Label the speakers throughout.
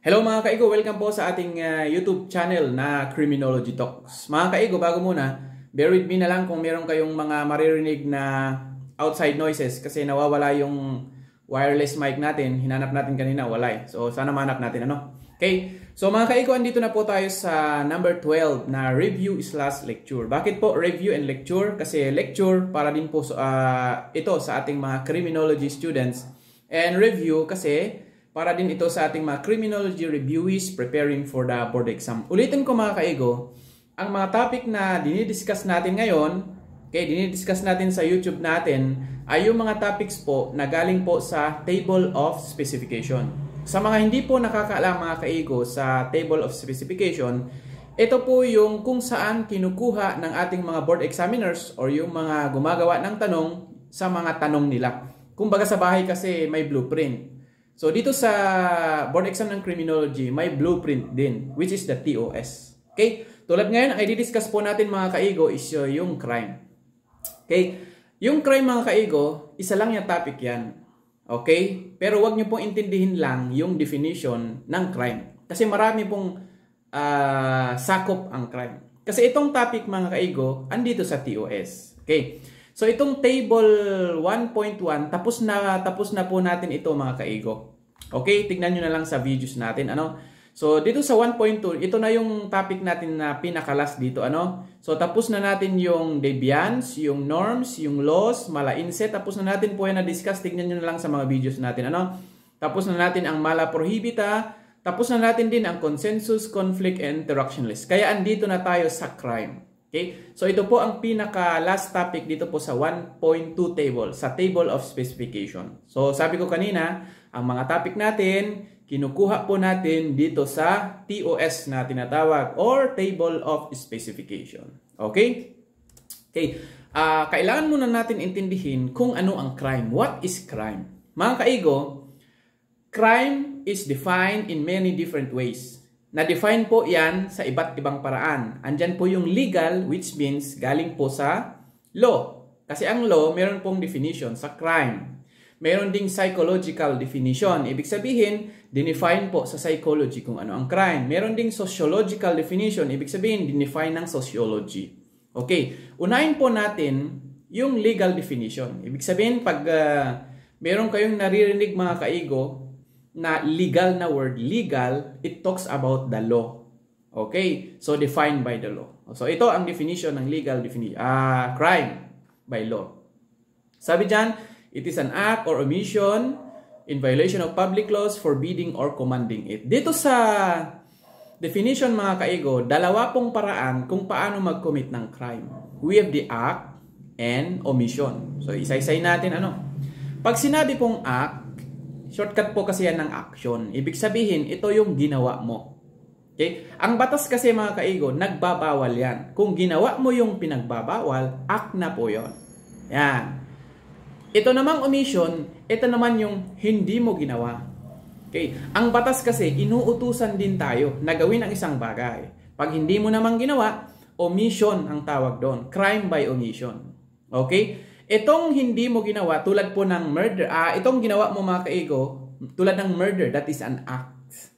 Speaker 1: Hello mga kaigo, welcome po sa ating YouTube channel na Criminology Talks. Mga kaigo, bago muna, bear with me na lang kung meron kayong mga maririnig na outside noises kasi nawawala yung wireless mic natin. Hinanap natin kanina, wala. So sana mahanap natin ano. Okay, so mga kaigo, andito na po tayo sa number 12 na review/lecture. Bakit po review and lecture? Kasi lecture para din po ito sa ating mga criminology students, and review kasi para din ito sa ating mga criminology reviewees preparing for the board exam. Ulitin ko mga kaigo, ang mga topic na dinidiscuss natin ngayon, dinidiscuss natin sa YouTube natin, ay yung mga topics po na galing po sa Table of Specification. Sa mga hindi po nakakaalam mga kaigo sa Table of Specification, ito po yung kung saan kinukuha ng ating mga board examiners or yung mga gumagawa ng tanong sa mga tanong nila. Kumbaga sa bahay kasi may blueprint. So dito sa board exam ng criminology, may blueprint din, which is the TOS. Okay? Tulad ngayon, ay didiscuss po natin mga kaigo is yung crime. Okay? Yung crime mga kaigo, isa lang yung topic yan. Okay? Pero wag nyo pong intindihin lang yung definition ng crime. Kasi marami pong sakop ang crime. Kasi itong topic mga kaigo, andito sa TOS. Okay? So itong table 1.1, tapos na po natin ito mga kaigo. Okay, tignan nyo na lang sa videos natin. So dito sa 1.2, ito na yung topic natin na pinakalas dito. So tapos na natin yung deviance, yung norms, yung laws, mala inset. Tapos na natin po yan na-discuss. Tignan nyo na lang sa mga videos natin. Tapos na natin ang mala prohibita. Tapos na natin din ang consensus, conflict, and interaction list. Kaya andito na tayo sa crime. Okay? So ito po ang pinaka last topic dito po sa 1.2 table, sa table of specification. So sabi ko kanina, ang mga topic natin, kinukuha po natin dito sa TOS na tinatawag or table of specification. Okay? Okay. Kailangan muna natin intindihin kung ano ang crime. What is crime? Mga kaigo, crime is defined in many different ways. Na-define po yan sa iba't ibang paraan. Andyan po yung legal, which means galing po sa law. Kasi ang law, meron pong definition sa crime. Meron ding psychological definition. Ibig sabihin, dinefine po sa psychology kung ano ang crime. Meron ding sociological definition. Ibig sabihin, dinefine ng sociology. Okay, unahin po natin yung legal definition. Ibig sabihin, pag meron kayong naririnig mga kaigo, na legal na word, legal, it talks about the law. Okay? So, defined by the law. So, ito ang definition ng legal definition. Crime by law. Sabi dyan, it is an act or omission in violation of public laws forbidding or commanding it. Dito sa definition mga kaigo, dalawa pong paraan kung paano mag-commit ng crime. We have the act and omission. So, isa-isay natin Pag sinabi pong act, shortcut po kasi yan ng action. Ibig sabihin, ito yung ginawa mo. Okay? Ang batas kasi mga kaigo, nagbabawal yan. Kung ginawa mo yung pinagbabawal, act na po yon. Yan. Ito namang omission, ito naman yung hindi mo ginawa. Okay? Ang batas kasi, inuutusan din tayo na gawin ang isang bagay. Pag hindi mo namang ginawa, omission ang tawag doon. Crime by omission. Okay? Itong hindi mo ginawa, tulad po ng murder, itong ginawa mo mga kaigo, tulad ng murder, that is an act.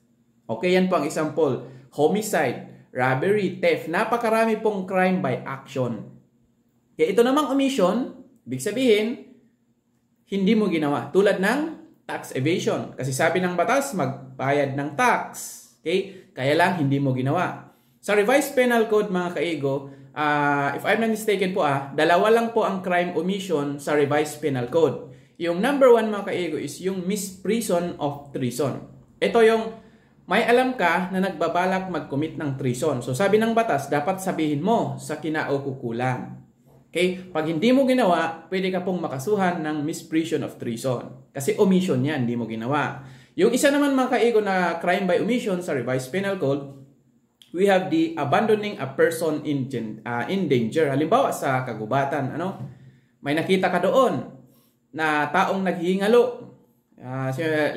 Speaker 1: Okay, yan po ang example. Homicide, robbery, theft, napakarami pong crime by action. Okay, ito namang omission, ibig sabihin, hindi mo ginawa. Tulad ng tax evasion. Kasi sabi ng batas, magbayad ng tax. Okay, kaya lang hindi mo ginawa. Sa Revised Penal Code mga kaigo, if I'm not mistaken po dalawa lang po ang crime omission sa Revised Penal Code. Yung number 1 mga kaigo is yung misprision of treason. Ito yung may alam ka na nagbabalak mag-commit ng treason. So sabi ng batas, dapat sabihin mo sa kinaukukulan. Okay? Pag hindi mo ginawa, pwede ka pong makasuhan ng misprision of treason. Kasi omission yan, hindi mo ginawa. Yung isa naman mga kaigo na crime by omission sa Revised Penal Code, we have the abandoning a person in danger. Halimbawa sa kagubatan, may nakita ka doon na taong naghihingalo.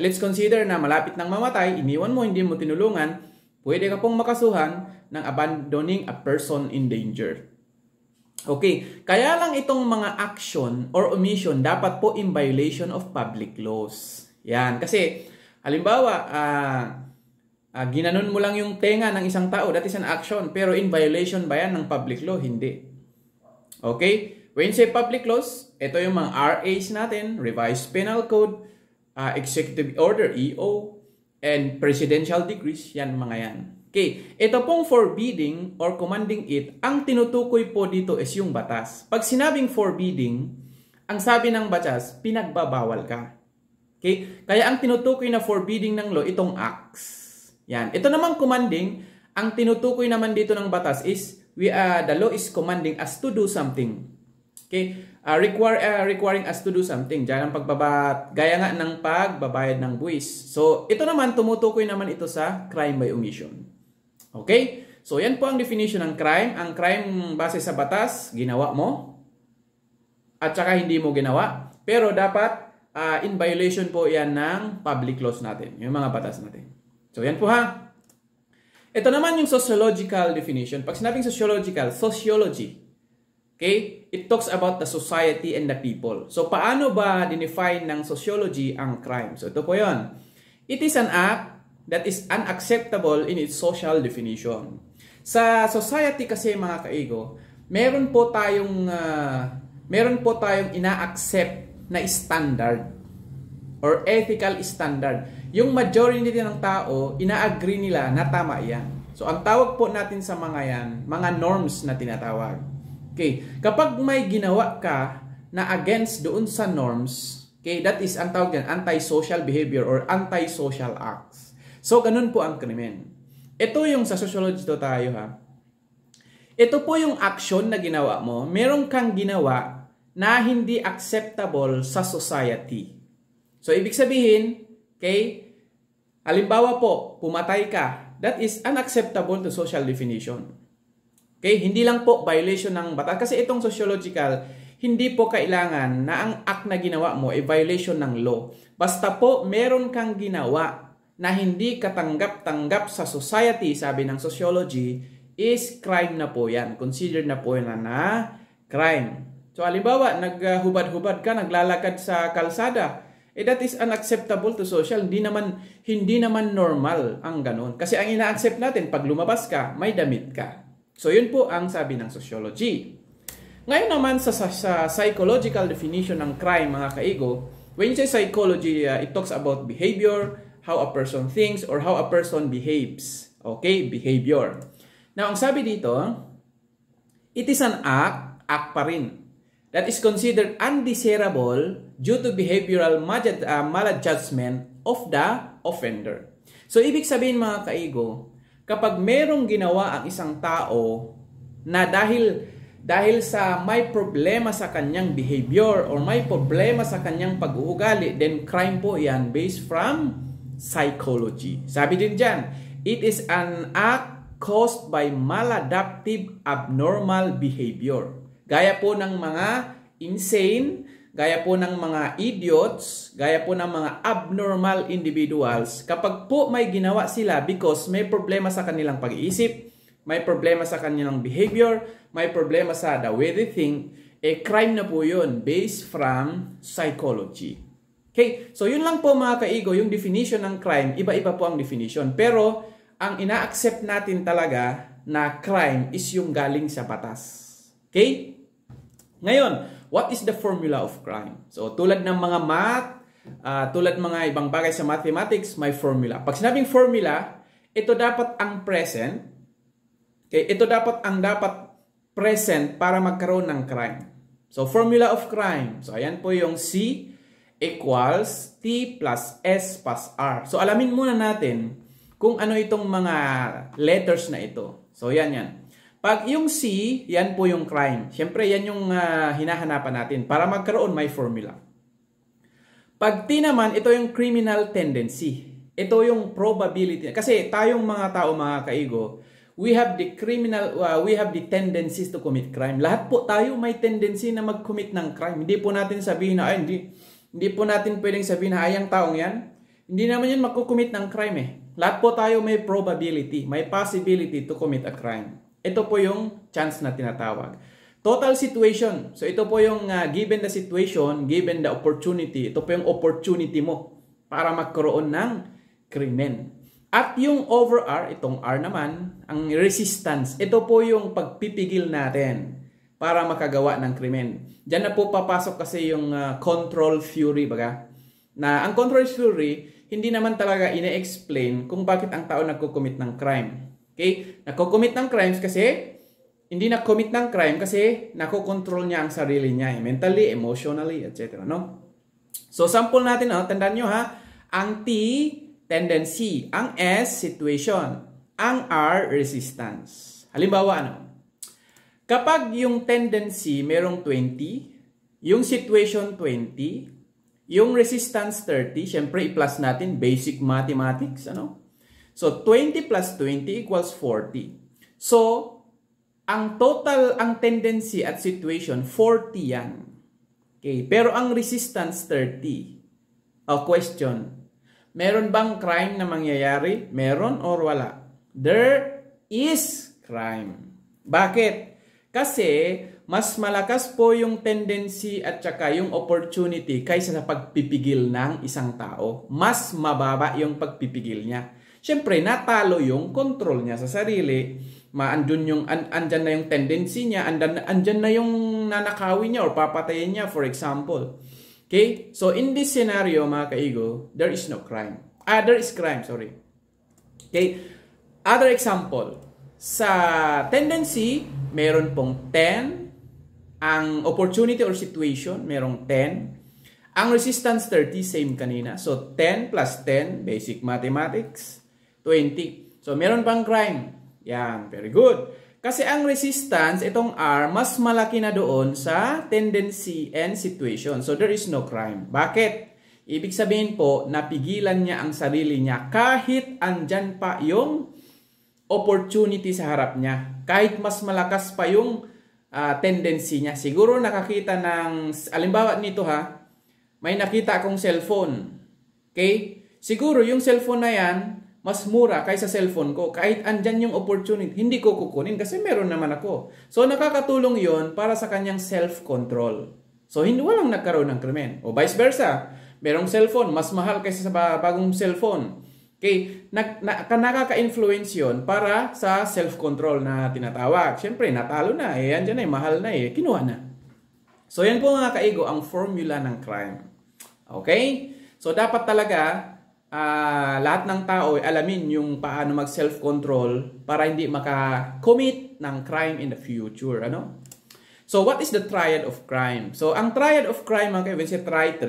Speaker 1: Let's consider na malapit nang mamatay, iniwan mo, hindi mo tinulungan, pwede ka pong makasuhan ng abandoning a person in danger. Okay, kaya lang itong mga action or omission dapat po in violation of public laws. Yan, kasi halimbawa, Ginanon mo lang yung tenga ng isang tao, that is an action. Pero in violation ba yan ng public law? Hindi. Okay? When you say public laws, ito yung mga RAs natin, Revised Penal Code, Executive Order, EO, and Presidential Decrees, yan mga yan. Okay, ito pong forbidding or commanding it, ang tinutukoy po dito is yung batas. Pag sinabing forbidding, ang sabi ng batas, pinagbabawal ka. Okay? Kaya ang tinutukoy na forbidding ng law, itong acts. Yan. Ito namang commanding, ang tinutukoy naman dito ng batas is, the law is commanding us to do something. Okay? Requiring us to do something. Diyan ang gaya nga ng pagbabayad ng buwis. So, ito naman, tumutukoy naman ito sa crime by omission. Okay? So, yan po ang definition ng crime. Ang crime base sa batas, ginawa mo. At saka hindi mo ginawa. Pero dapat, in violation po yan ng public laws natin. Yung mga batas natin. So, yan po ha. Ito naman yung sociological definition. Pag sinabing sociological, sociology. Okay? It talks about the society and the people. So, paano ba dinefine ng sociology ang crime? So, ito po yun. It is an act that is unacceptable in its social definition. Sa society kasi mga kaigo, meron po tayong ina-accept na standard or ethical standard. Yung majority ng tao, ina-agree nila na tama yan. So, ang tawag po natin sa mga yan, mga norms na tinatawag. Okay, kapag may ginawa ka na against doon sa norms, okay, that is ang tawag yan, anti-social behavior or anti-social acts. So, ganun po ang krimen. Ito yung sa sociology to tayo ha. Ito po yung action na ginawa mo. Meron kang ginawa na hindi acceptable sa society. So, ibig sabihin, okay, halimbawa po, pumatay ka. That is unacceptable to social definition. Okay, hindi lang po violation ng batas. Kasi itong sociological, hindi po kailangan na ang act na ginawa mo ay violation ng law. Basta po, meron kang ginawa na hindi katanggap-tanggap sa society, sabi ng sociology, is crime na po yan. Considered na po yan na crime. So, halimbawa, naghubad-hubad ka, naglalakad sa kalsada. That is unacceptable to social. Hindi naman normal ang ganun. Kasi ang ina-accept natin, pag lumabas ka, may damit ka. So, yun po ang sabi ng sociology. Ngayon naman sa psychological definition ng crime, mga kaigo, when you say psychology, it talks about behavior, how a person thinks, or how a person behaves. Okay? Behavior. Now, ang sabi dito, it is an act pa rin, that is considered undesirable due to behavioral maladjustment of the offender. So, ibig sabihin mga kaigo, kapag merong ginawa ang isang tao na dahil sa may problema sa kanyang behavior or may problema sa kanyang pag-uugali, then crime po yan based from psychology. Sabi din dyan, it is an act caused by maladaptive abnormal behavior. Gaya po ng mga insane, gaya po ng mga idiots, gaya po ng mga abnormal individuals, kapag po may ginawa sila because may problema sa kanilang pag-iisip, may problema sa kanilang behavior, may problema sa the way they think, crime na po yun based from psychology. Okay, so yun lang po mga kaigo, yung definition ng crime, iba-iba po ang definition. Pero ang ina-accept natin talaga na crime is yung galing sa batas. Okay? Ngayon, what is the formula of crime? So, tulad ng mga math, tulad mga ibang bagay sa mathematics, may formula. Pag sinabing formula, ito dapat ang present. Okay? Ito dapat present para magkaroon ng crime. So, formula of crime. So, ayan po yung C equals T plus S plus R. So, alamin muna natin kung ano itong mga letters na ito. So, yan. Pag yung C, yan po yung crime. Siyempre, yan yung hinahanapan natin. Para magkaroon, may formula. Pag T naman, ito yung criminal tendency. Ito yung probability. Kasi tayong mga tao, mga kaigo, we have the tendencies to commit crime. Lahat po tayo may tendency na mag-commit ng crime. Hindi po natin sabihin na, hindi po natin pwedeng sabihin na, ayang taong yan. Hindi naman yan mag-commit ng crime eh. Lahat po tayo may probability, may possibility to commit a crime. Ito po yung chance na tinatawag. Total situation. So ito po yung given the situation, given the opportunity. Ito po yung opportunity mo para magkaroon ng krimen. At yung over R, itong R naman, ang resistance, ito po yung pagpipigil natin para makagawa ng krimen. Diyan na po papasok kasi yung control theory, baga. Na ang control theory, hindi naman talaga ine-explain kung bakit ang tao nagko-commit ng crime. Okay? Nagko-commit ng crimes kasi hindi na-commit ng crime kasi nakokontrol niya ang sarili niya, mentally, emotionally, etc. No? So, sample natin, tandaan nyo ha, ang T, tendency, ang S, situation, ang R, resistance. Halimbawa, kapag yung tendency merong 20, yung situation 20, yung resistance 30, syempre i-plus natin, basic mathematics, So, 20 plus 20 equals 40. So, ang total, ang tendency at situation, 40 yan. Okay. Pero ang resistance, 30. Question. Meron bang crime na mangyayari? Meron or wala? There is crime. Bakit? Kasi mas malakas po yung tendency at saka yung opportunity kaysa sa pagpipigil ng isang tao. Mas mababa yung pagpipigil niya. Siyempre, natalo yung control niya sa sarili. Andyan na yung tendency niya, andyan na yung nanakawin niya or papatayin niya, for example. Okay? So, in this scenario, mga kaigo, there is no crime. There is crime, sorry. Okay? Other example. Sa tendency, meron pong 10. Ang opportunity or situation, merong 10. Ang resistance, 30, same kanina. So, 10 plus 10, basic mathematics, 20. So, meron pang crime. Yan, very good. Kasi ang resistance, itong R, mas malaki na doon sa tendency and situation. So, there is no crime. Bakit? Ibig sabihin po, napigilan niya ang sarili niya kahit andyan pa yung opportunity sa harap niya. Kahit mas malakas pa yung tendency niya. Siguro nakakita ng, alimbawa nito may nakita akong cellphone. Okay? Siguro yung cellphone na yan, mas mura kaysa cellphone ko. Kahit andyan yung opportunity, hindi ko kukunin kasi meron naman ako. So, nakakatulong yon para sa kanyang self-control. So, hindi walang nagkaroon ng krimen. O vice versa. Merong cellphone, mas mahal kaysa sa bagong cellphone. Okay? Nakaka-influence yun para sa self-control na tinatawag. Siyempre, natalo na. Andyan na mahal na kinuha na. So, yan po mga kaigo, ang formula ng crime. Okay? So, dapat talaga lahat ng tao alamin yung paano mag self-control para hindi maka-commit ng crime in the future. So, what is the triad of crime? So, ang triad of crime, mga kaibigan, si Tri-3,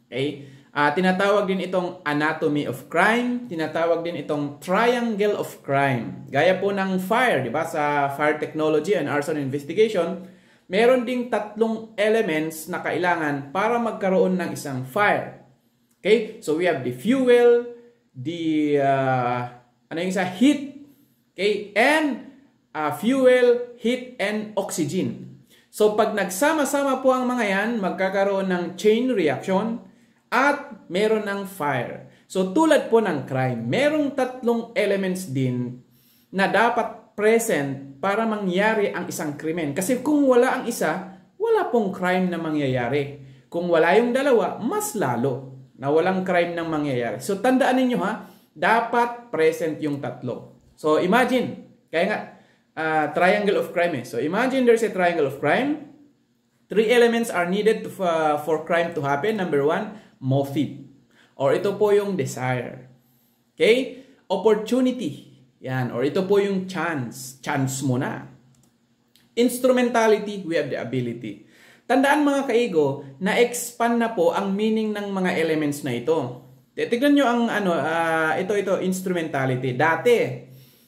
Speaker 1: okay? Tinatawag din itong anatomy of crime, tinatawag din itong triangle of crime. Gaya po ng fire, di ba? Sa fire technology and arson investigation, meron ding 3 elements na kailangan para magkaroon ng isang fire. Okay? So, we have the fuel, the heat, okay? And fuel, heat, and oxygen. So, pag nagsama-sama po ang mga yan, magkakaroon ng chain reaction at meron ng fire. So, tulad po ng crime, merong 3 elements din na dapat present para mangyari ang isang krimen. Kasi kung wala ang isa, wala pong crime na mangyayari. Kung wala yung dalawa, mas lalo na walang crime nang mangyayari. So, tandaan ninyo dapat present yung 3. So, imagine, kaya nga, triangle of crime So, imagine there's a triangle of crime. 3 elements are needed for crime to happen. Number 1, motive. Or ito po yung desire. Okay? Opportunity. Yan. Or ito po yung chance. Chance mo na. Instrumentality, we have the ability. Tandaan mga kaigo, na-expand na po ang meaning ng mga elements na ito. Tignan nyo ang ito instrumentality. Dati,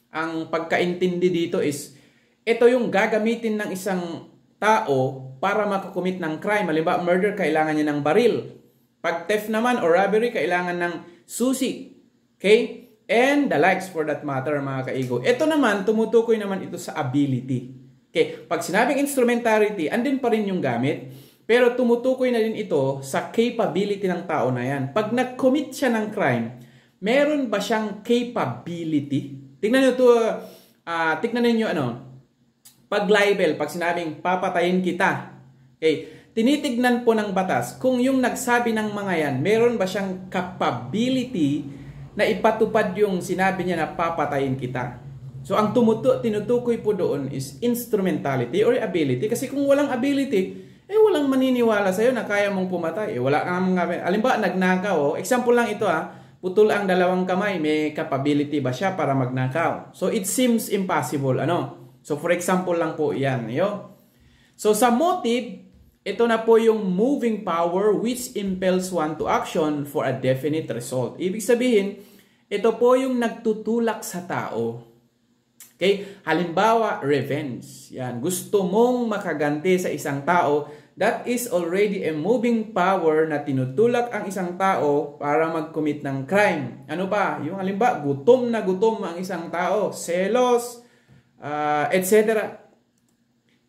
Speaker 1: ang pagkaintindi dito is, ito yung gagamitin ng isang tao para makakumit ng crime. Halimbawa, murder, kailangan niya ng baril. Pag theft naman or robbery, kailangan ng susi. Okay? And the likes for that matter mga kaigo. Ito naman, tumutukoy naman ito sa ability. Okay, pag sinabing instrumentality, andin pa rin yung gamit, pero tumutukoy na din ito sa capability ng tao na yan. Pag nag-commit siya ng crime, meron ba siyang capability? Tingnan niyo pag libel, pag sinabing papatayin kita, okay, tinitignan po ng batas kung yung nagsabi ng mga yan, meron ba siyang capability na ipatupad yung sinabi niya na papatayin kita. So ang tinutukoy po doon is instrumentality or ability. Kasi kung walang ability, walang maniniwala sa'yo na kaya mong pumatay. Wala kang alimbawa, nagnakaw. Example lang ito putol ang dalawang kamay. May capability ba siya para magnakaw? So it seems impossible. So for example lang po yan. So sa motive, ito na po yung moving power which impels one to action for a definite result. Ibig sabihin, ito po yung nagtutulak sa tao. Okay? Halimbawa, revenge. Yan. Gusto mong makaganti sa isang tao, that is already a moving power na tinutulak ang isang tao para mag-commit ng crime. Ano pa? Yung halimbawa, gutom na gutom ang isang tao, selos, etc.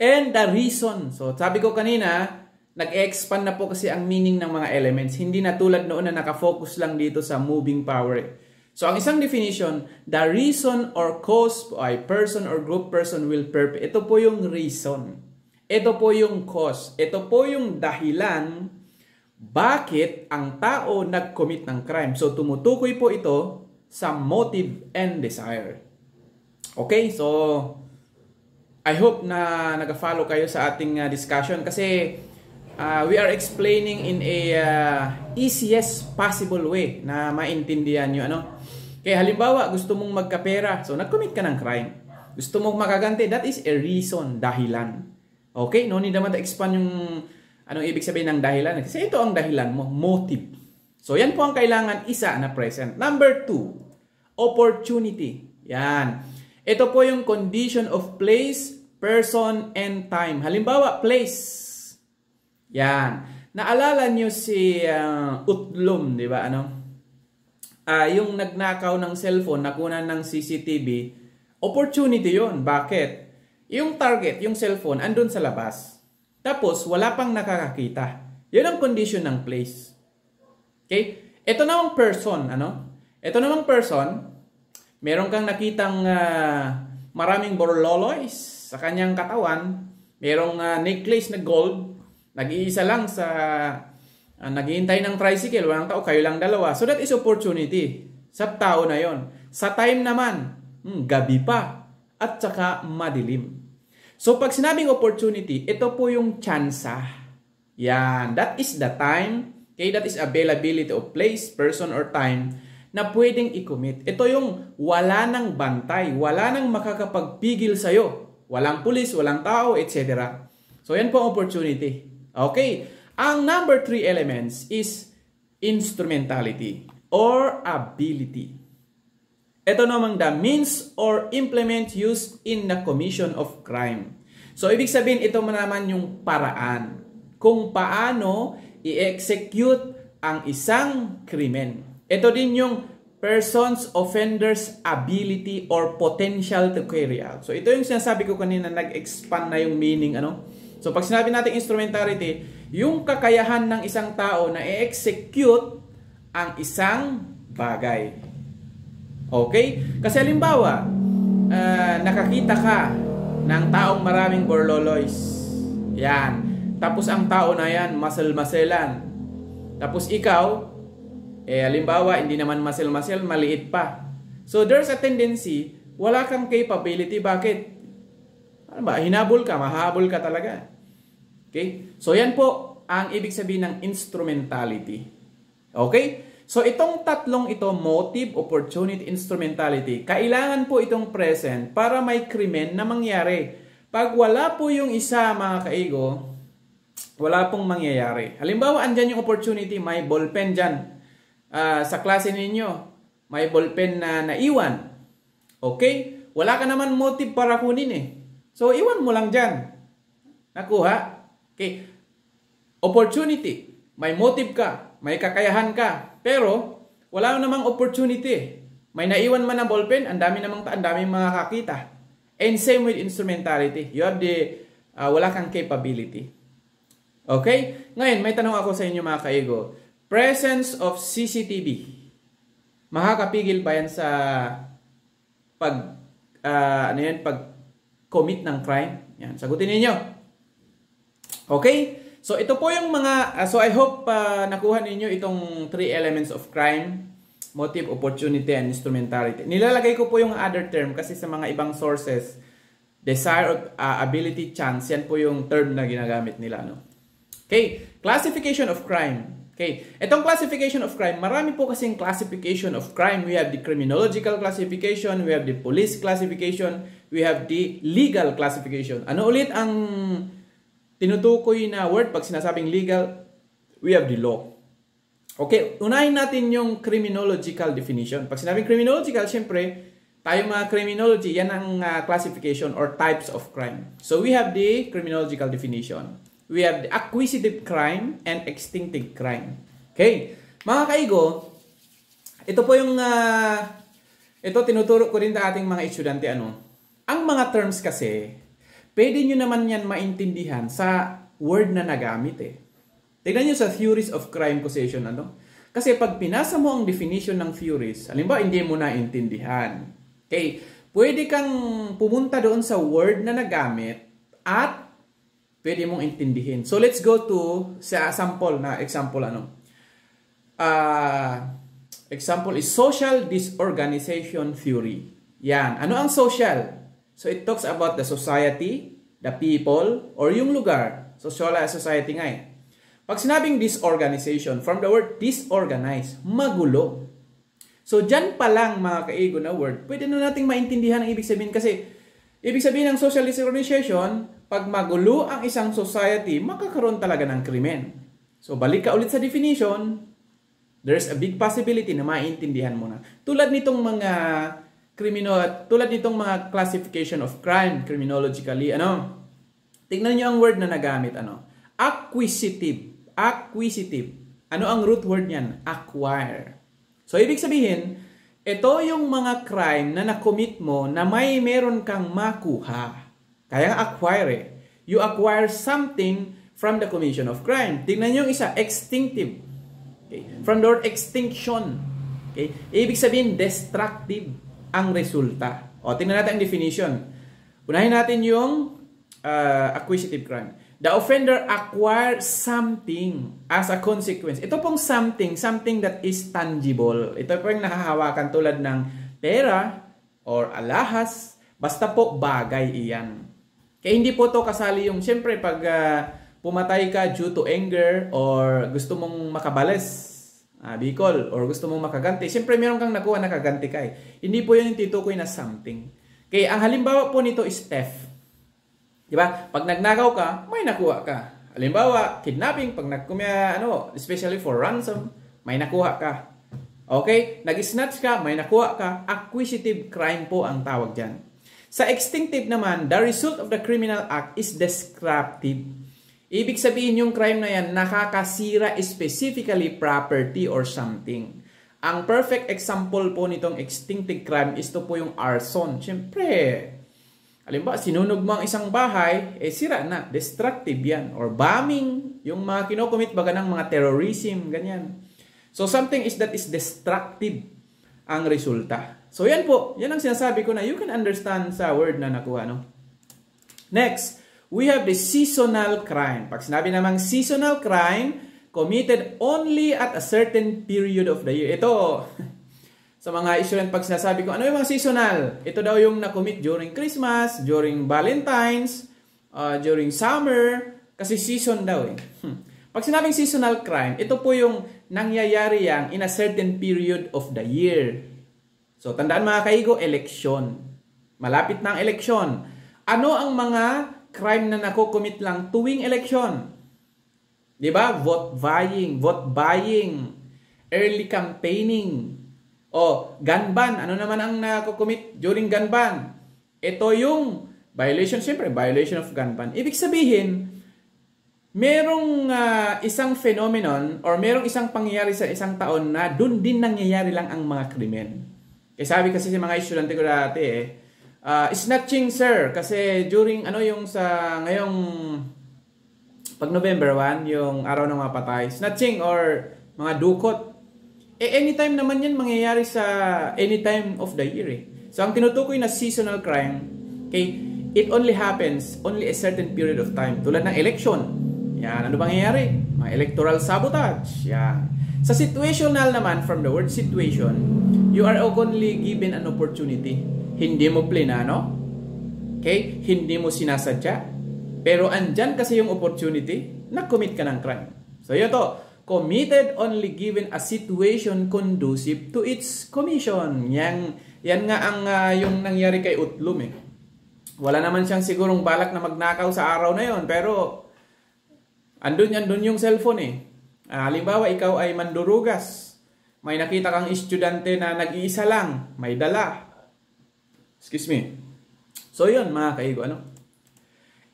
Speaker 1: And the reason. So, sabi ko kanina, nag-expand na po kasi ang meaning ng mga elements. Hindi na tulad noon na nakafocus lang dito sa moving power. So, ang isang definition, the reason or cause a person or group person will perpetrate. Ito po yung reason. Ito po yung cause. Ito po yung dahilan bakit ang tao nag-commit ng crime. So, tumutukoy po ito sa motive and desire. Okay? So, I hope na nag-follow kayo sa ating discussion kasi we are explaining in a easiest possible way na maintindihan nyo. Kaya halimbawa, gusto mong magkapera, so nag-commit ka ng crime. Gusto mong makaganti, that is a reason, dahilan. Okay? No need naman to expand yung anong ibig sabihin ng dahilan. Kasi ito ang dahilan mo, motive. So yan po ang kailangan isa na present. Number 2, opportunity. Yan. Ito po yung condition of place, person, and time. Halimbawa, place. Yan. Naalala nyo si Utlum, di ba? Yung nagnakaw ng cellphone, nakunan ng CCTV, opportunity yon. Bakit? Yung target, yung cellphone, andun sa labas. Tapos, wala pang nakakakita. Yun ang condition ng place. Okay? Ito namang person, Ito namang person, meron kang nakitang maraming borloloys sa kanyang katawan, merong necklace na gold, nag-iisa lang sa naghihintay ng tricycle, walang tao, kayo lang dalawa. So that is opportunity sa tao na yon. Sa time naman, gabi pa at saka madilim. So pag sinabing opportunity, ito po yung tsansa. Yan, that is the time, okay, that is availability of place, person, or time na pwedeng i-commit. Ito yung wala nang bantay, wala nang makakapagpigil sa'yo. Walang pulis, walang tao, etc. So yan po ang opportunity. Okay. Ang number 3 elements is instrumentality or ability. Ito namang the means or implement used in the commission of crime. So, ibig sabihin, ito naman yung paraan kung paano i-execute ang isang krimen. Ito din yung person's offender's ability or potential to carry out. So, ito yung sinasabi ko kanina, nag-expand na yung meaning, So, pag sinabi natin instrumentality, yung kakayahan ng isang tao na i-execute ang isang bagay. Okay? Kasi halimbawa, nakakita ka ng taong maraming borloloys. Yan. Tapos ang tao na yan, masel-maselan. Tapos ikaw, halimbawa, hindi naman masel-masel, maliit pa. So, there's a tendency, wala kang capability. Bakit? Ano ba? Hinabol ka, mahabol ka talaga. Okay? So, yan po ang ibig sabihin ng instrumentality. Okay? So, itong tatlong ito, motive, opportunity, instrumentality, kailangan po itong present para may krimen na mangyari. Pag wala po yung isa, mga kaigo, wala pong mangyayari. Halimbawa, andyan yung opportunity, may ballpen dyan. Sa klase ninyo, may ballpen na naiwan. Okay? Wala ka naman motive para kunin So, iwan mo lang dyan. Nakuha? Okay. Opportunity. May motive ka. May kakayahan ka. Pero, wala namang opportunity. May naiwan man na ballpen, ang dami makakakita. And same with instrumentality. You have wala kang capability. Okay? Ngayon, may tanong ako sa inyo mga kaigo. Presence of CCTV. Makakapigil ba yan sa pag-commit ng crime? Yan, sagutin ninyo. Okay? So, ito po yung mga, so I hope nakuha ninyo itong 3 elements of crime. motive, opportunity, and instrumentality. Nilalagay ko po yung other term kasi sa mga ibang sources, desire, ability, chance, yan po yung term na ginagamit nila. No? Okay, classification of crime. Okay, itong classification of crime, marami po kasing classification of crime. We have the criminological classification, we have the police classification, we have the legal classification. Ano ulit ang tinutukoy na word pag sinasabing legal? We have the law. Okay, unahin natin yung criminological definition. Pag sinabing criminological, syempre, tayo mga criminology, yan ang classification or types of crime. So we have the criminological definition. We have the acquisitive crime and extinctive crime. Okay, mga kaigo, ito po yung, ito tinuturo ko rin sa ating mga estudyante. Ang mga terms kasi, pwede nyo naman yan maintindihan sa word na nagamit eh. Tignan nyo sa theories of crime causation, Kasi pag pinasa mo ang definition ng theories, halimbawa hindi mo naintindihan. Okay, pwede kang pumunta doon sa word na nagamit at pwede mong intindihin. So let's go to sa example. Example is social disorganization theory. Yan. Ano ang social? So it talks about the society, the people, or yung lugar. Socialized society nga eh. Pag sinabing disorganization, from the word disorganize, magulo. So, dyan pa lang mga kaigo na word, pwede na nating maintindihan ang ibig sabihin. Kasi, ibig sabihin ng social disorganization, pag magulo ang isang society, makakaroon talaga ng krimen. So, balik ka ulit sa definition, there's a big possibility na maintindihan mo na. Tulad nitong mga classification of crime, criminologically, tingnan nyo ang word na nagamit, acquisitive. Acquisitive. Ano ang root word niyan? Acquire. So, ibig sabihin, ito yung mga crime na na-commit mo na meron kang makuha. Kaya acquire eh. You acquire something from the commission of crime. Tingnan nyo yung isa, extinctive. Okay. From the word extinction. Okay. Ibig sabihin, destructive ang resulta. O, tingnan natin ang definition. Unahin natin yung acquisitive crime. The offender acquires something as a consequence. Ito pong something that is tangible. Ito po yung nahahawakan tulad ng pera or alahas. Basta po bagay iyan. Kaya hindi po to kasali yung, siyempre pag pumatay ka due to anger or gusto mong makabalas, Bicol, or gusto mong makaganti, siyempre meron kang nakuha na kaganti ka eh. Hindi po yun yung titukoy na something. Kaya ang halimbawa po nito is theft. Diba? Pag nagnakaw ka, may nakuha ka. Halimbawa, kidnapping, pag especially for ransom, may nakuha ka. Okay? Nag-snatch ka, may nakuha ka. Acquisitive crime po ang tawag dyan. Sa extinctive naman, the result of the criminal act is destructive. Ibig sabihin yung crime na yan, nakakasira specifically property or something. Ang perfect example po nitong extinctive crime is to po yung arson. Siyempre, halimbawa, sinunog mo ang isang bahay, sira na. Destructive yan. Or bombing, yung mga kinocommit baga ng mga terrorism, ganyan. So, something that is destructive ang resulta. So, yan po. Yan ang sinasabi ko na you can understand sa word na nakuha, Next, we have the seasonal crime. Pag sinabi namang seasonal crime, committed only at a certain period of the year. Ito, sa mga student, pag sinasabi ko, ano yung mga seasonal? Ito daw yung na-commit during Christmas, during Valentine's, during summer, kasi season daw eh. Pag sinabing seasonal crime, ito po yung nangyayari yang in a certain period of the year. So, tandaan mga kaigo, election. Malapit na ang election. Ano ang mga crime na nakocommit lang tuwing election? Diba? Vote buying, early campaigning, gun ban. Ano naman ang nakocommit during gun ban? Ito yung violation, siyempre, violation of gun ban. Ibig sabihin, merong isang phenomenon or merong isang pangyayari sa isang taon na dun din nangyayari lang ang mga krimen. Kaya sabi kasi sa mga estudyante ko dati snatching sir, kasi during ngayong pag November 1, yung araw ng mga patay, snatching or mga dukot. Anytime naman yan mangyayari sa anytime of the year eh. So ang tinutukoy na seasonal crime, okay, it only happens only a certain period of time. Tulad ng election. Yan, ano bang nangyayari? Mga electoral sabotage. Yan. Sa situational naman, from the word situation, you are only given an opportunity. Hindi mo plinano. Okay? Hindi mo sinasadya. Pero andyan kasi yung opportunity, na-commit ka ng crime. So yun to, committed only given a situation conducive to its commission. Yan nga ang yung nangyari kay Utlum eh. Wala naman siyang sigurong balak na magnakaw sa araw na yon, pero andun yung cellphone eh. Halimbawa, ikaw ay mandurugas. May nakita kang estudyante na nag-iisa lang, may dala. Excuse me. So yun mga kaigo,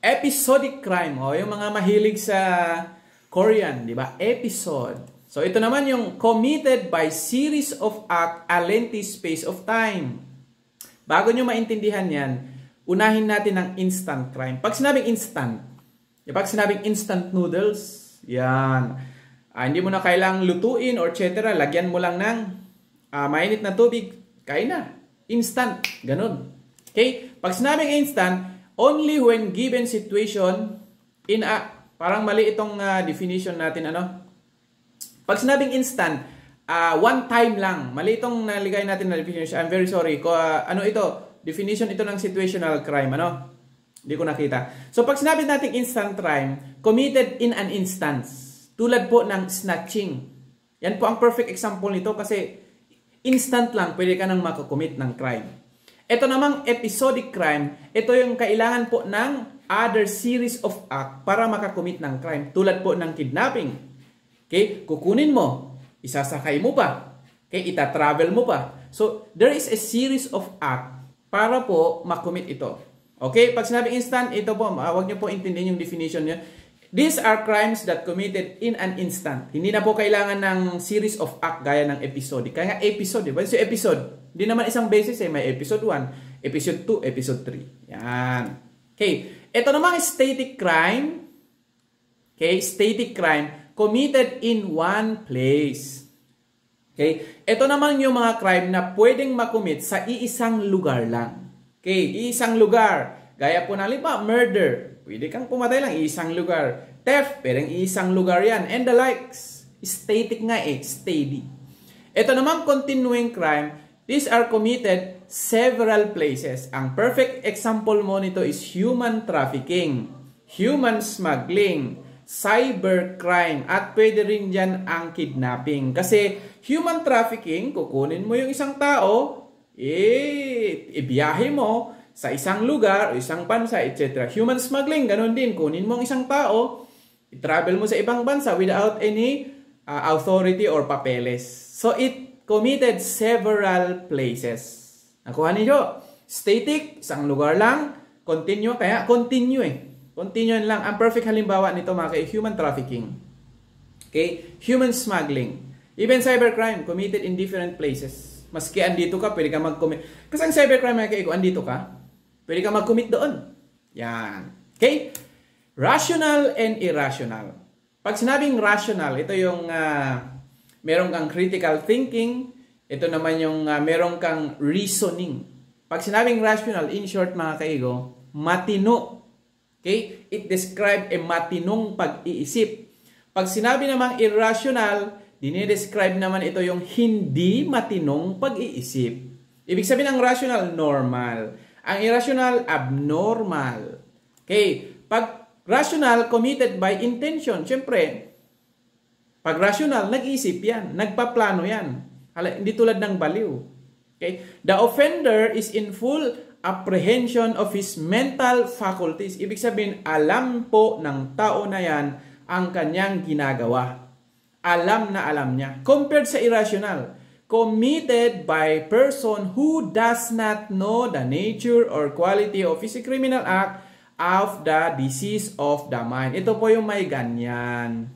Speaker 1: episodic crime, yung mga mahilig sa Korean, di ba? Episode. So ito naman yung committed by series of act a lengthy space of time. Bago nyo maintindihan yan, unahin natin ang instant crime. Pag sinabing instant noodles, yan. Hindi mo na kailangang lutuin or etc. Lagyan mo lang ng mainit na tubig, kain na. Instant. Ganun. Okay? Pag sinabing instant, only when given situation in a, parang mali itong definition natin, Pag sinabing instant, one time lang. Mali itong naligay natin na definition. I'm very sorry. Definition ito ng situational crime, Hindi ko nakita. So, pag sinabi natin instant crime, committed in an instance. Tulad po ng snatching. Yan po ang perfect example nito kasi instant lang pwede ka nang makakommit ng crime. Ito namang episodic crime, ito yung kailangan po ng other series of act para makakommit ng crime. Tulad po ng kidnapping. Okay? Kukunin mo, isasakay mo pa, okay? Ita-travel mo pa. So, there is a series of act para po makommit ito. Okay? Pag sinabing instant, ito po, huwag niyo po intindihin yung definition niya. These are crimes that committed in an instant. Hindi na po kailangan ng series of act gaya ng episode. Kaya nga episode, diba? So episode, hindi naman isang basis may episode 1, episode 2, episode 3. Yan. Okay. Ito naman static crime. Okay, static crime committed in one place. Okay? Ito naman yung mga crime na pwedeng makommit sa iisang lugar lang. Okay, iisang lugar. Gaya po ng murder. Pwede kang pumatay lang, isang lugar. Theft, pwedeng isang lugar yan. And the likes. Static nga steady. Ito naman continuing crime, these are committed several places. Ang perfect example mo nito is human trafficking, human smuggling, cybercrime, at pwede rin dyan ang kidnapping. Kasi human trafficking, kukunin mo yung isang tao, ibiyahe mo sa isang lugar o isang bansa, etc. Human smuggling, ganun din. Kunin mo ang isang tao, i-travel mo sa ibang bansa without any authority or papeles. So, it committed several places. Nakuha niyo? Static, isang lugar lang. Continue, kaya continue Continue lang. Ang perfect halimbawa nito mga human trafficking. Okay? Human smuggling. Even cybercrime, committed in different places. Maski andito ka, pwede ka mag-commit. Kasi ang cybercrime mga kaigo, andito ka, pwede ka mag-commit doon. Yan. Okay? Rational and irrational. Pag sinabing rational, ito yung meron kang critical thinking. Ito naman yung meron kang reasoning. Pag sinabing rational, in short mga kaigo, matino. Okay? It describes a matinong pag-iisip. Pag sinabi namang irrational, dinidescribe naman ito yung hindi matinong pag-iisip. Ibig sabihin ng rational, normal. Ang irrational, abnormal. Okay? Pag rational, committed by intention. Siyempre, pag rational, nag-iisip yan. Nagpaplano yan. Hindi tulad ng baliw. Okay? The offender is in full apprehension of his mental faculties. Ibig sabihin, alam po ng tao na yan ang kanyang ginagawa. Alam na alam niya. Compared sa irrational, committed by person who does not know the nature or quality of his criminal act of the disease of the mind. Ito po yung may ganyan.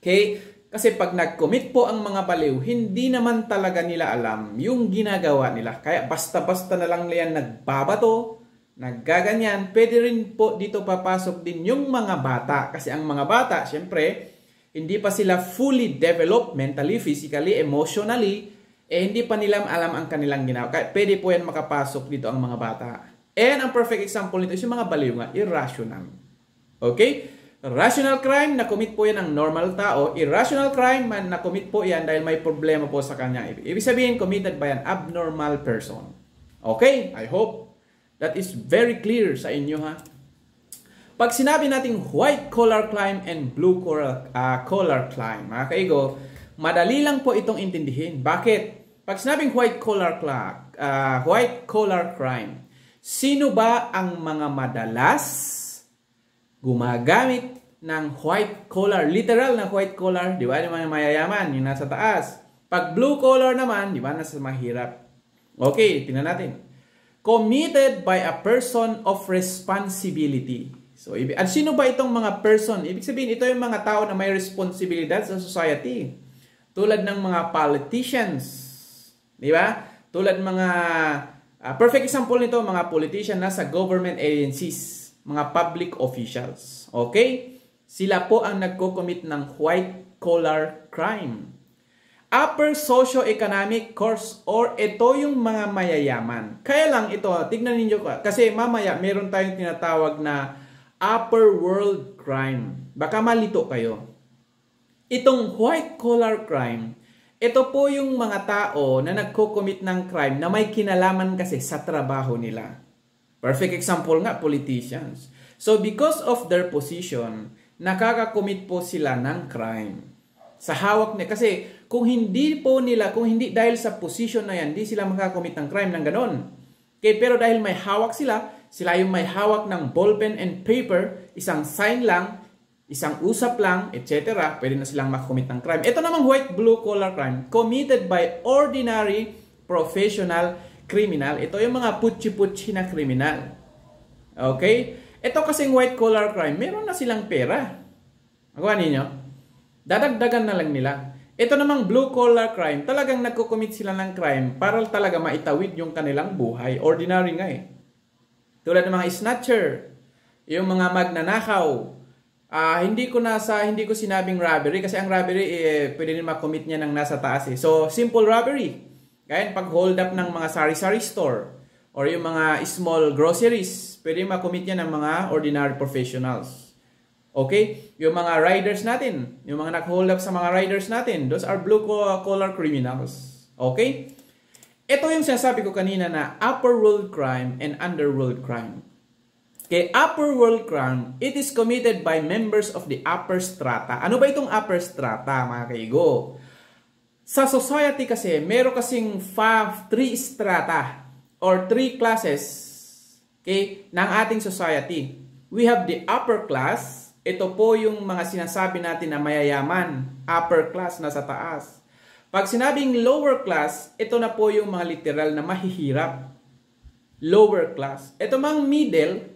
Speaker 1: Okay? Kasi pag nag-commit po ang mga baliw, hindi naman talaga nila alam yung ginagawa nila. Kaya basta-basta na lang yan nagbabato, naggaganyan. Pwede rin po dito papasok din yung mga bata. Kasi ang mga bata, syempre, hindi pa sila fully developed mentally, physically, emotionally, hindi pa nila alam ang kanilang ginawa. Kaya pwede po yan makapasok dito ang mga bata. And ang perfect example nito is yung mga baliw nga, irrational. Okay? Rational crime, na-commit po yan ng normal tao. Irrational crime, na-commit po yan dahil may problema po sa kanya. Ibig sabihin, committed by an abnormal person. Okay? I hope that is very clear sa inyo, ha? Pag sinabi nating white collar crime and blue collar crime, mga kaigo, madali lang po itong intindihin. Bakit? Pag sinabing white collar crime, sino ba ang mga madalas gumagamit ng white collar, literal na white collar, di ba? Yung mga mayayaman, yung nasa taas. Pag blue collar naman, di ba? Nasa mahirap. Okay, tingnan natin. Committed by a person of responsibility. So, at sino ba itong mga person? Ibig sabihin, ito yung mga tao na may responsibilidad sa society. Tulad ng mga politicians. Di ba? Tulad mga, perfect example nito, mga politician na sa government agencies. Mga public officials. Okay? Sila po ang nagko-commit ng white collar crime. Upper socio-economic course or ito yung mga mayayaman. Kaya lang ito, tignan ninyo kasi mamaya meron tayong tinatawag na upper world crime. Baka malito kayo. Itong white collar crime, ito po yung mga tao na nagko-commit ng crime na may kinalaman kasi sa trabaho nila. Perfect example nga, politicians. So, because of their position, nakaka-commit po sila ng crime. Sa hawak niya. Kasi, kung hindi dahil sa position na yan, hindi sila makaka-commit ng crime ng ganon. Okay, pero dahil may hawak sila yung may hawak ng ballpen and paper, isang sign lang, isang usap lang, etc., pwede na silang makakommit ng crime. Ito namang white blue collar crime, committed by ordinary professional criminal. Ito yung mga putsi-putsi na criminal. Okay? Ito kasing white collar crime, meron na silang pera. Magawa ninyo? Dadagdagan na lang nila. Ito namang blue collar crime, talagang nagko-commit sila ng crime para talaga maitawid yung kanilang buhay. Ordinary nga eh. Tulad ng mga snatcher, yung mga magnanakaw. Hindi ko sinabing robbery kasi ang robbery pwede rin makommit niya ng nasa taas eh. So, simple robbery. Kaya pag hold up ng mga sari-sari store or yung mga small groceries, pwede makommit niya ng mga ordinary professionals. Okay? Yung mga riders natin, yung mga nag-hold up sa mga riders natin, those are blue collar criminals. Okay? Ito yung sinasabi ko kanina na upper world crime and underworld crime. Okay, upper world crime, it is committed by members of the upper strata. Ano ba itong upper strata, mga kaigo? Sa society kasi, meron kasing 3 strata or 3 classes, okay, ng ating society. We have the upper class. Ito po yung mga sinasabi natin na mayayaman. Upper class na sa taas. Pag sinabing lower class, ito na po yung mga literal na mahihirap. Lower class. Ito mang middle,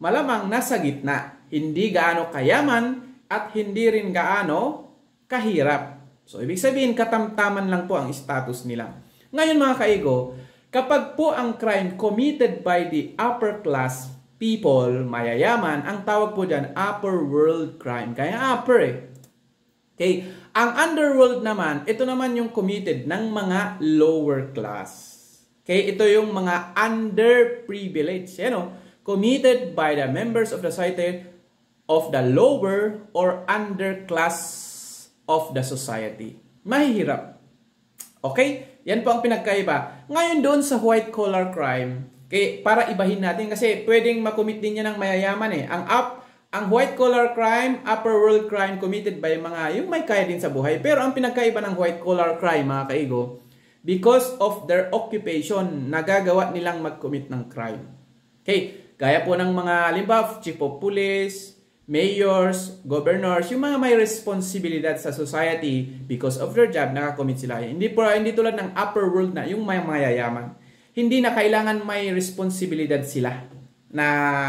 Speaker 1: malamang nasa gitna. Hindi gaano kayaman at hindi rin gaano kahirap. So, ibig sabihin, katamtaman lang po ang status nila. Ngayon mga kaigo, kapag po ang crime committed by the upper class people, mayayaman, ang tawag po dyan, upper world crime. Kaya upper eh. Okay? Ang underworld naman, ito naman yung committed ng mga lower class. Okay? Ito yung mga underprivileged. Yan o. Committed by the members of the society of the lower or underclass of the society. Mahihirap. Okay? Yan po ang pinagkaiba. Ngayon doon sa white collar crime, okay, para ibahin natin kasi pwedeng makomit din niya ng mayayaman eh. Ang white collar crime, upper world crime committed by mga yung may kaya din sa buhay. Pero ang pinagkaiba ng white collar crime, mga kaigo, because of their occupation, nagagawa nilang mag-commit ng crime. Okay? Gaya po ng mga halimbawa, chief of police, mayors, governors, yung mga may responsibilidad sa society because of their job, nakakommit sila. Hindi tulad ng upper world na yung may mayayaman. Hindi na kailangan may responsibilidad sila na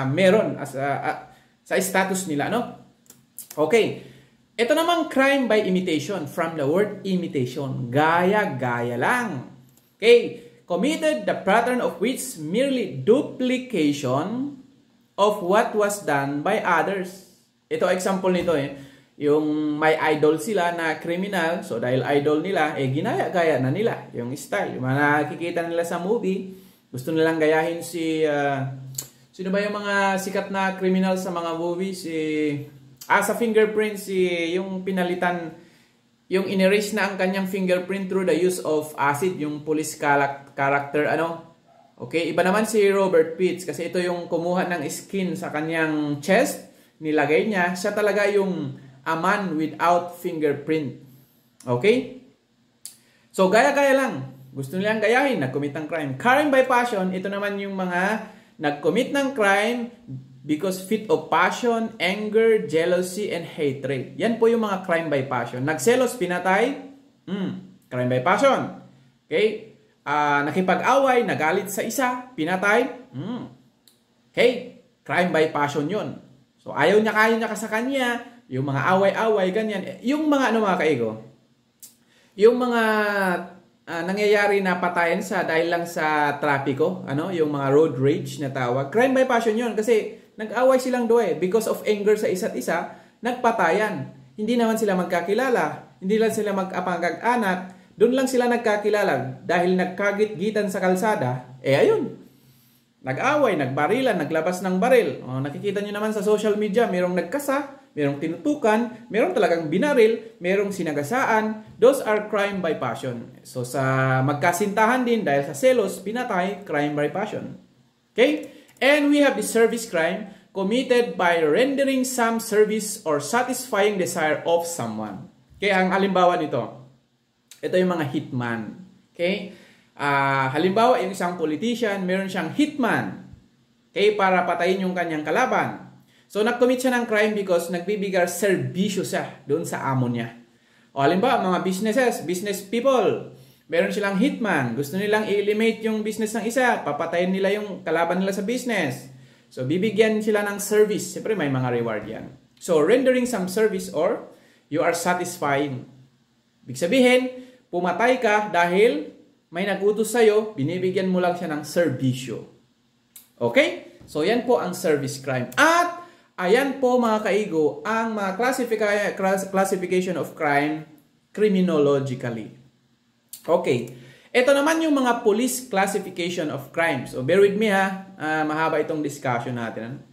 Speaker 1: meron sa status nila, no? Okay. Ito namang crime by imitation, from the word imitation. Gaya-gaya lang. Okay. Committed the pattern of which merely duplication of what was done by others. Ito example nito eh. Yung may idol sila na criminal, so dahil idol nila, ginaya-gaya na nila yung style. Yung mga nakikita nila sa movie, gusto nilang gayahin sino ba yung mga sikat na criminal sa mga movie? Sa fingerprints, yung pinalitan, yung inerase na ang kanyang fingerprint through the use of acid, yung police character, Okay, iba naman si Robert Pitts kasi ito yung kumuha ng skin sa kanyang chest, nilagay niya. Siya talaga yung a man without fingerprint. Okay? So, gaya-gaya lang. Gusto nilang gayahin, nag-commit ng crime. Crime by passion, ito naman yung mga nag-commit ng crime because fit of passion, anger, jealousy, and hatred. Yan po yung mga crime by passion. Nagselos, pinatay, crime by passion. Okay? Nakipag-away, nagalit sa isa, pinatay, okay? Crime by passion yun. So, ayaw niya ka sa kanya, yung mga away-away, ganyan. Yung mga mga kaigo, yung mga nangyayari na patayan dahil lang sa trapiko, yung mga road rage na tawag, crime by passion yun kasi nag-away silang because of anger sa isa't isa, nagpatayan. Hindi naman sila magkakilala, hindi lang sila mag-apangag-anak, doon lang sila nagkakilala dahil nagkagit-gitan sa kalsada, ayun. Nag-away, nagbarilan, naglabas ng baril. Nakikita nyo naman sa social media, merong nagkasa, merong tinutukan, merong talagang binaril, merong sinagasaan. Those are crime by passion. So sa magkasintahan din dahil sa selos, pinatay, crime by passion. Okay? And we have the service crime committed by rendering some service or satisfying desire of someone. Okay, ang halimbawa nito, ito yung mga hitman. Okay? Halimbawa, yung isang politician, meron siyang hitman. Okay? Para patayin yung kanyang kalaban. So, nag-commit siya ng crime because nagbibigay serbisyo siya doon sa amo niya. O halimbawa, mga business people, meron silang hitman. Gusto nilang i-eliminate yung business ng isa. Papatayin nila yung kalaban nila sa business. So, bibigyan sila ng service. Siyempre, may mga reward yan. So, rendering some service or you are satisfying. Ibig sabihin, pumatay ka dahil may nagutos sa'yo, binibigyan mo lang siya ng serbisyo. Okay? So, yan po ang service crime. At, ayan po mga kaigo, ang mga classification of crime criminologically. Okay. Ito naman yung mga police classification of crime. So, bear with me ha. Mahaba itong discussion natin.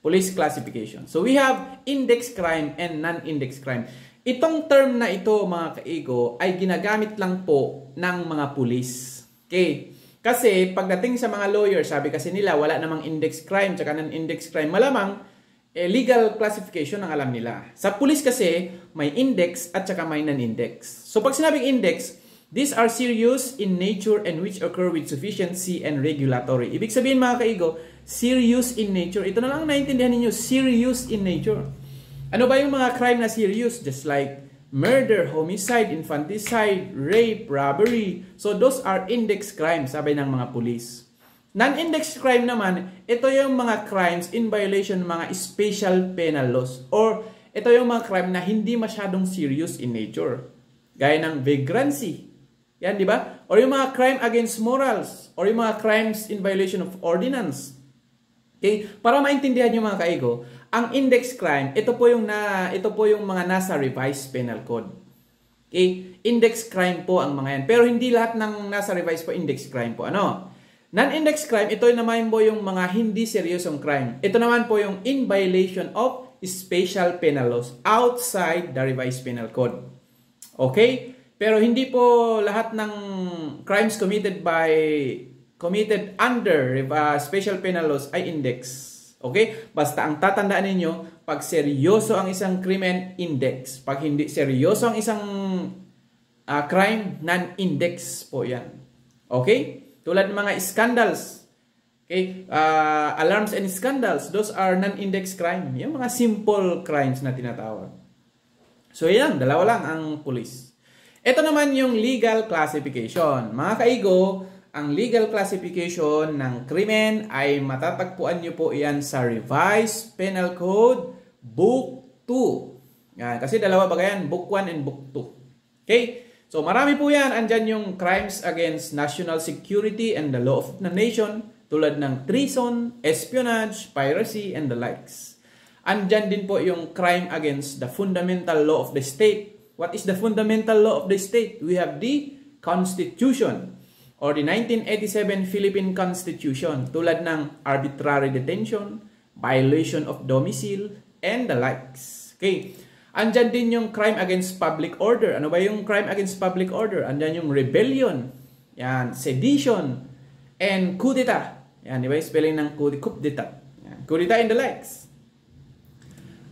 Speaker 1: Police classification. So, we have index crime and non-index crime. Itong term na ito, mga kaigo, ay ginagamit lang po ng mga pulis. Okay? Kasi, pagdating sa mga lawyers, sabi kasi nila, wala namang index crime tsaka non-index crime. Malamang, legal classification ang alam nila. Sa pulis kasi, may index at tsaka may non-index. So, pag sinabing index, these are serious in nature and which occur with sufficiency and regulatory. Ibig sabihin, mga kaigo, serious in nature. Ito na lang naintindihan ninyo, serious in nature. Ano ba yung mga crime na serious? Just like murder, homicide, infanticide, rape, robbery. So those are index crimes, sabi ng mga pulis. Non-index crime naman, ito yung mga crimes in violation ng mga special penal laws. Or ito yung mga crime na hindi masyadong serious in nature. Gaya ng vagrancy. Yan, di ba? Or yung mga crime against morals. Or yung mga crimes in violation of ordinance. Okay? Para maintindihan nyo mga kaigo, ang index crime, ito po yung mga nasa revised penal code. Okay? Index crime po ang mga yan. Pero hindi lahat ng nasa revised po index crime po. Non-index crime, ito naman po yung mga hindi seryosong crime. Ito naman po yung in violation of special penal laws outside the revised penal code. Okay? Pero hindi po lahat ng crimes committed under special penal laws ay index. Okay? Basta ang tatandaan ninyo, pag seryoso ang isang krimen, index. Pag hindi seryoso ang isang crime, non-index po yan. Okay? Tulad ng mga scandals. Okay? Alarms and scandals, those are non-index crime. Yung mga simple crimes na tinatawag. So yan, dalawa lang ang police. Ito naman yung legal classification. Mga kaigo, ang legal classification ng krimen ay matatagpuan nyo po yan sa Revised Penal Code Book 2. Yan, kasi dalawa ba yan? Book 1 and Book 2. Okay? So marami po yan. Andyan yung crimes against national security and the law of the nation tulad ng treason, espionage, piracy, and the likes. Andyan din po yung crime against the fundamental law of the state. What is the fundamental law of the state? We have the Constitution. Or the 1987 Philippine Constitution, tulad ng arbitrary detention, violation of domicile, and the likes. Okay. Andyan din yung crime against public order. Ano ba yung crime against public order? Andyan yung rebellion, yan, sedition, and coup d'etat. Yan, di ba yung spelling ng coup d'etat? Coup d'etat and the likes.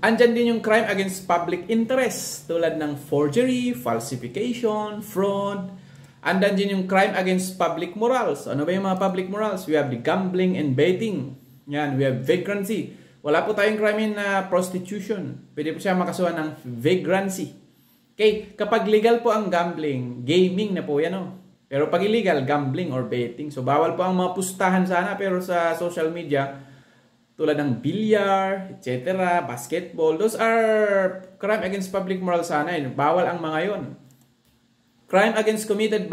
Speaker 1: Andyan din yung crime against public interest tulad ng forgery, falsification, fraud. Andyan din yung crime against public morals. Ano ba yung mga public morals? We have the gambling and betting. Yan, we have vagrancy. Wala po tayong crime na prostitution. Pwede po siya makasuhan ng vagrancy. Okay, kapag legal po ang gambling, gaming na po yan, no? Pero pag illegal, gambling or betting. So, bawal po ang mga pustahan sana, pero sa social media, tulad ng bilyar, etc., basketball, those are crime against public moral sana. Bawal ang mga yon. Crime committed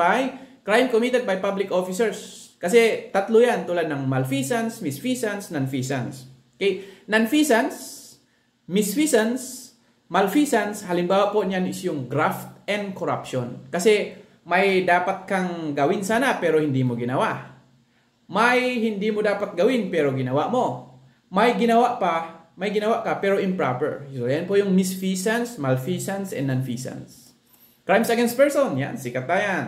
Speaker 1: by public officers. Kasi tatlo yan, tulad ng malfeasance, misfeasance, nonfeasance. Okay, nonfeasance, misfeasance, malfeasance, halimbawa po niyan is yung graft and corruption. Kasi may dapat kang gawin sana pero hindi mo ginawa. May hindi mo dapat gawin pero ginawa mo. May ginawa ka pero improper. So yan po yung misfeasance, malfeasance, and nonfeasance. Crimes against person, yan, sikat na yan.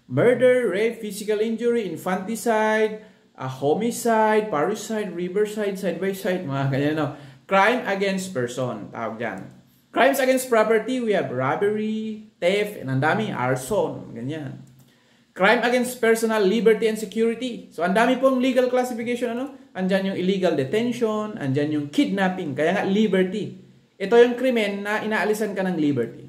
Speaker 1: Murder, rape, physical injury, infanticide, homicide, parricide, riverside, side-by-side, mga ganyan, no? Crime against person, tawag dyan. Crimes against property, we have robbery, theft, and ang dami, arson, ganyan. Crime against personal liberty and security. So, ang dami pong legal classification, ano? Andyan yung illegal detention, andyan yung kidnapping, kaya nga liberty. Ito yung krimen na inaalisan ka ng liberty.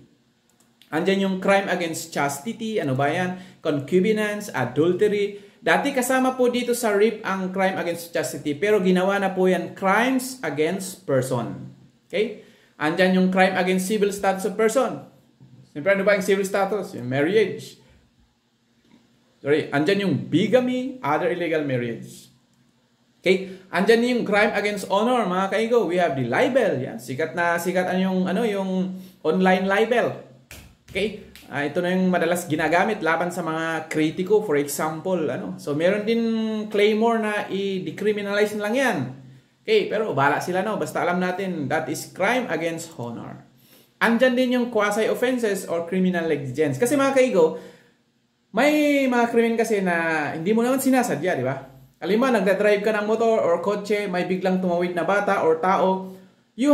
Speaker 1: Andyan yung crime against chastity, ano ba yan? Concubinage, adultery. Dati kasama po dito sa rape ang crime against chastity, pero ginawa na po yan crimes against person. Okay? Andyan yung crime against civil status of person. Siyempre, ano ba yung civil status? Yung marriage. Andyan yung bigamy, other illegal marriage. Okay? Andyan yung crime against honor, mga kaigo. We have the libel. Yan. Sikat yung online libel. Okay? Ito na yung madalas ginagamit laban sa mga kritiko, for example. So, meron din claymore na i-decriminalize na lang yan. Okay, pero bahala sila, no? Basta alam natin, that is crime against honor. Andyan din yung quasi-offenses or criminal negligence. Kasi mga kaigo, may mga krimen kasi na hindi mo naman sinasadya, di ba? Halimbawa, nagdadrive ka ng motor or kotse, may biglang tumawid na bata or tao, you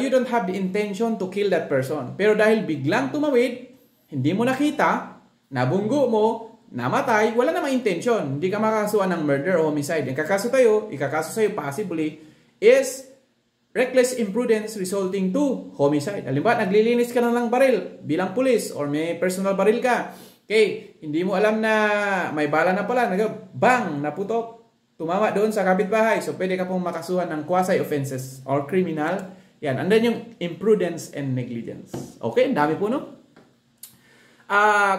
Speaker 1: don't have the intention to kill that person. Pero dahil biglang tumawid, hindi mo nakita, nabunggo mo, namatay, wala namang intention. Hindi ka makakasuhan ng murder o homicide. Ikakaso sa'yo possibly is reckless imprudence resulting to homicide. Halimbawa, naglilinis ka na ng baril bilang pulis or may personal baril ka. Okay, hindi mo alam na may bala na pala. Bang! Naputok. Tumama doon sa kapitbahay. So, pwede ka pong makasuhan ng quasi-offenses or criminal. Yan. And then yung imprudence and negligence. Okay, ang dami po, no?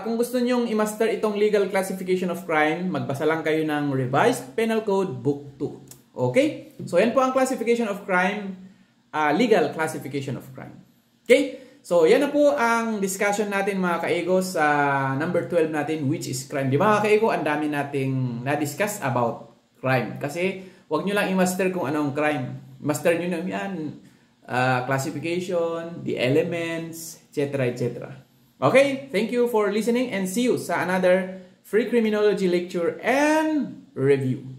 Speaker 1: Kung gusto nyong i-master itong legal classification of crime, magbasa lang kayo ng Revised Penal Code Book 2. Okay? So, yan po ang classification of crime, legal classification of crime. Okay? So, yan na po ang discussion natin, mga kaigo, sa number 12 natin, which is crime. Di ba, mga kaigo, ang dami nating na-discuss about crime. Kasi, wag nyo lang i-master kung anong crime. Master nyo na yan, classification, the elements, etc., etc. Okay, thank you for listening and see you sa another free criminology lecture and review.